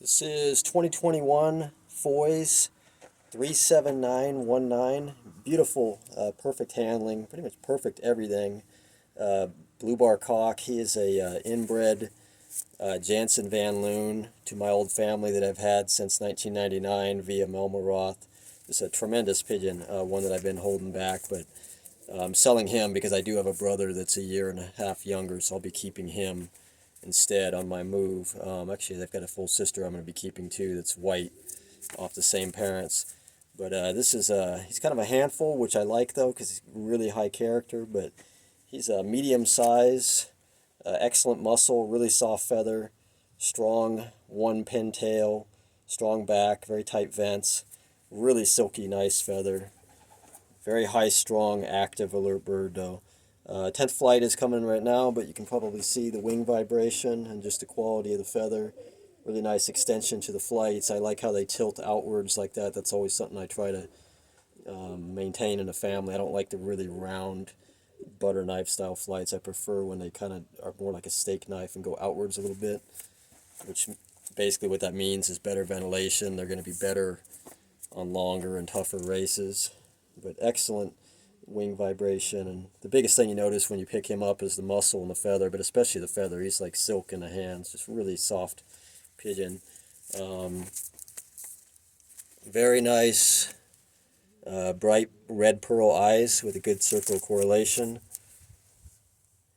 This is 2021 FOYS 37919. Beautiful, perfect handling, pretty much perfect everything. Blue bar cock. He is a inbred Jansen Van Loon to my old family that I've had since 1999 via Melmaroth. It's a tremendous pigeon, one that I've been holding back, but I'm selling him because I do have a brother that's a year and a half younger, so I'll be keeping him instead on my move. Actually, they've got a full sister I'm going to be keeping too that's white, off the same parents. But this is he's kind of a handful, which I like though because he's really high character. But he's a medium size, excellent muscle, really soft feather, strong one pin tail, strong back, very tight vents, really silky nice feather. Very high strong active alert bird though. 10th flight is coming right now, but you can probably see the wing vibration and just the quality of the feather. Really nice extension to the flights. I like how they tilt outwards like that. That's always something I try to maintain in a family. I don't like the really round butter knife style flights. I prefer when they kind of are more like a steak knife and go outwards a little bit, which basically what that means is better ventilation. They're going to be better on longer and tougher races. But excellent wing vibration, and the biggest thing you notice when you pick him up is the muscle and the feather, but especially the feather. He's like silk in the hands, just really soft pigeon. Very nice, bright red pearl eyes with a good circle correlation.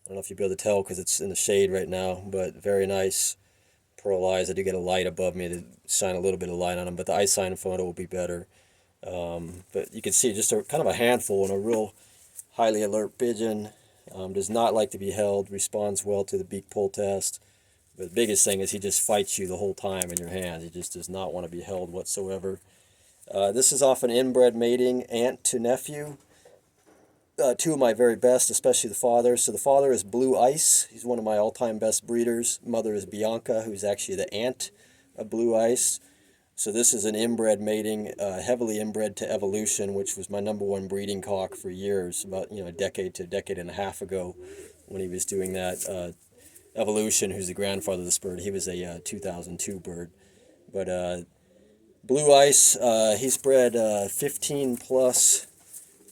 I don't know if you'll be able to tell because it's in the shade right now, but very nice pearl eyes. I do get a light above me to shine a little bit of light on them, but the eye sign photo will be better. But you can see just a kind of a handful and a real highly alert pigeon. Does not like to be held, responds well to the beak pull test. But the biggest thing is he just fights you the whole time in your hands. He just does not want to be held whatsoever. This is often inbred mating, aunt to nephew. Two of my very best, especially the father. So the father is Blue Ice. He's one of my all-time best breeders. Mother is Bianca, who's actually the aunt of Blue Ice. So this is an inbred mating, heavily inbred to Evolution, which was my #1 breeding cock for years, about a decade to a decade and a half ago, when he was doing that. Evolution, who's the grandfather of this bird, he was a 2002 bird. But Blue Ice, he's bred 15 plus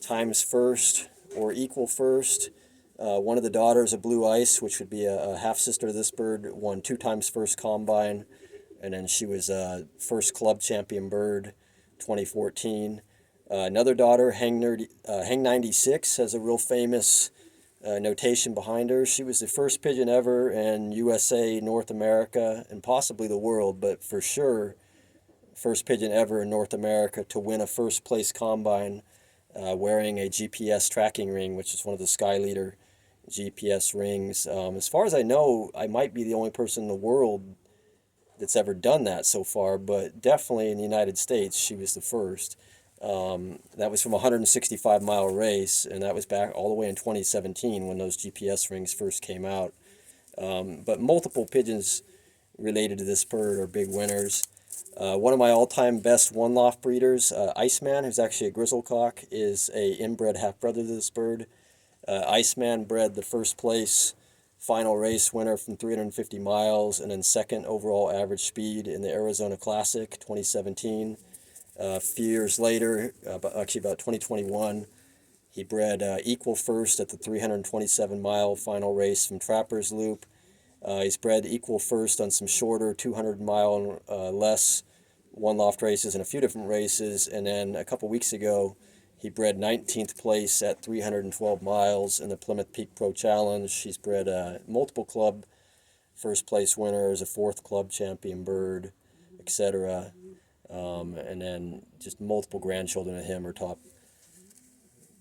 times first or equal first. One of the daughters of Blue Ice, which would be a half sister of this bird, won 2 times first combine. And then she was first club champion bird, 2014. Another daughter, Hang 96, has a real famous notation behind her. She was the first pigeon ever in USA, North America, and possibly the world, but for sure, first pigeon ever in North America to win a first place combine wearing a GPS tracking ring, which is one of the Sky Leader GPS rings. As far as I know, I might be the only person in the world that's ever done that so far, but definitely in the United States, she was the first. That was from a 165-mile race, and that was back all the way in 2017 when those GPS rings first came out. But multiple pigeons related to this bird are big winners. One of my all-time best one-loft breeders, Iceman, who's actually a grizzlecock, is a inbred half-brother to this bird. Iceman bred the first place Final Race winner from 350 miles, and then second overall average speed in the Arizona Classic 2017. A few years later, actually about 2021, he bred equal first at the 327-mile final race from Trapper's Loop. He's bred equal first on some shorter 200-mile less one-loft races and a few different races, and then a couple weeks ago, he bred 19th place at 312 miles in the Plymouth Peak Pro Challenge. He's bred multiple club first place winners, a 4th club champion bird, etc. And then just multiple grandchildren of him are top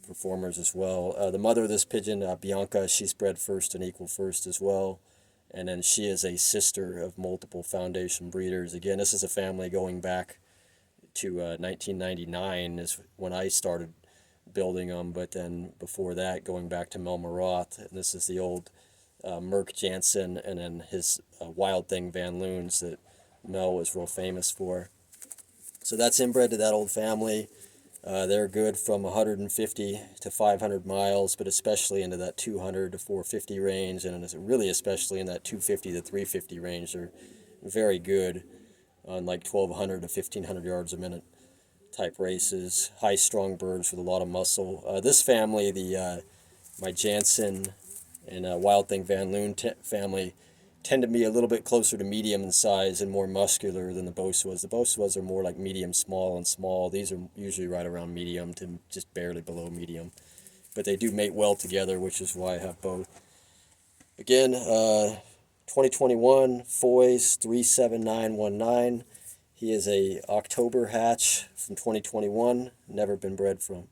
performers as well. The mother of this pigeon, Bianca, she's bred first and equal first as well. And then she is a sister of multiple foundation breeders. Again, this is a family going back to 1999 is when I started building them, but then before that going back to Melmaroth, and this is the old Merc Jansen and then his Wild Thing Van Loons that Mel was real famous for. So that's inbred to that old family. They're good from 150 to 500 miles, but especially into that 200 to 450 range, and really especially in that 250 to 350 range. They're very good. on like 1,200 to 1,500 yards a minute type races. High strung birds with a lot of muscle. This family, my Jansen and Wild Thing Van Loon family, tend to be a little bit closer to medium in size and more muscular than the Bosuas. The Bosuas are more like medium, small, and small. These are usually right around medium to just barely below medium. But they do mate well together, which is why I have both. Again, 2021 FOYS 37919. He is a October hatch from 2021. Never been bred from.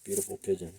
Beautiful pigeon.